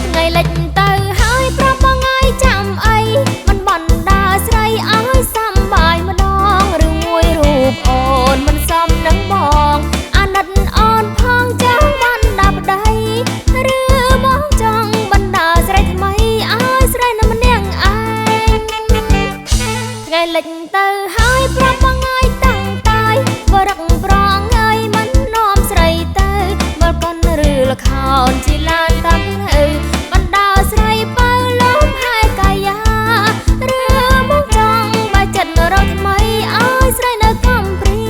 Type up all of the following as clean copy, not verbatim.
ថ្ងៃលិចទៅហើយប្រាប់បងថ្ងៃចាំអីមិនបណ្ដាស្រីឲ្យសំបាយម្ដងឬមួយរូបអូនមិនសមនឹងបងអាណិតអូនផងចង់បណ្ដាប្ដីឬមកចង់បណ្ដាស្រីថ្មីឲ្យស្រីនៅម្នាក់ឯងថ្ងៃលិចទៅហើយប្រាប់បងថ្ងៃតាំងតាយបរឹកប្រងអីមិននាំស្រីទៅមើលកូនឬល្ខោនជាឡានតាមទៅបណ្ដាស្រីបើលំហើយកាយាឬមកចង់បើចិត្តរកថ្មីឲ្យស្រីនៅកំព្រា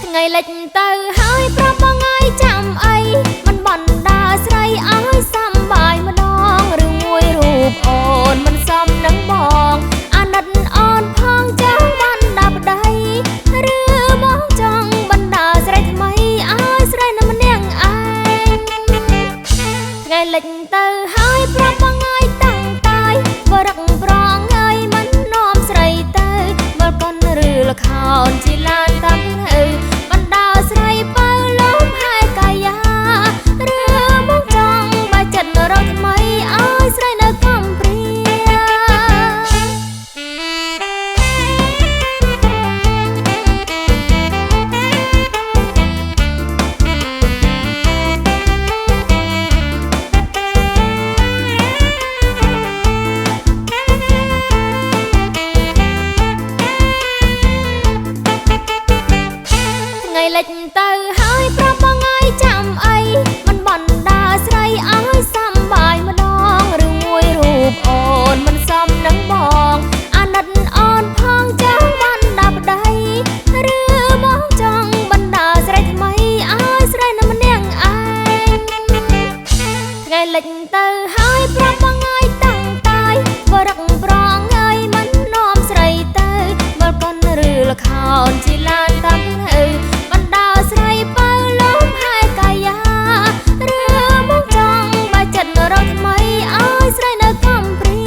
ថ្ងៃលិចទៅហើយប្រាប់បងថ្ងៃចាំអីមិនបណ្ដាស្រីឲ្យសំបាយម្ដងឬមួយរូបអូនមិនសមនឹងបងអាណិតអូនផងចង់បណ្ដាប្ដីឬមកចង់បណ្ដាស្រីថ្មីឲ្យស្រីនៅម្នាក់ឯងថ្ងៃលិចទៅហើយប្រាប់បងថ្ងៃតាំងតាយបរឹកប្រងអីមិននាំស្រីទៅមើលកូនឬល្ខោនជាឡានតាមទៅបណ្ដាស្រីបើលំហើយកាយាឬមកចង់បើចិត្តរកថ្មីឲ្យស្រីនៅកំព្រាថ្ងៃលិចទៅហើយប្រាប់បងថ្ងៃចាំអីមិនបណ្ដាស្រីឲ្យសំបាយម្ដងឬមួយរូបអូនមិនសមនឹងបងអាណិតអូនផងចង់បណ្ដាប្ដីឬមកចង់បណ្ដាស្រីថ្មីឲ្យស្រីនៅម្នាក់ឯងថ្ងៃលិចទៅហើយប្រាប់បងថ្ងៃតាំងតាយបរឹកប្រងអីមិននាំស្រីទៅមើលកូនឬល្ខោនជាឡានតាមទៅបណ្ដាស្រីបើលំហើយកាយាឬមកចង់បើចិត្តរកថ្មីឲ្យស្រីនៅកំព្រា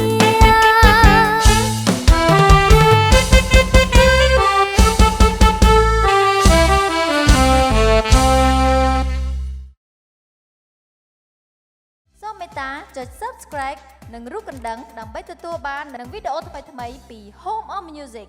សូមមេត្តាចុច Subscribe និងរូបកណ្ដឹងដើម្បីទទួលបាននូវវីដេអូថ្មីៗពី Home of Music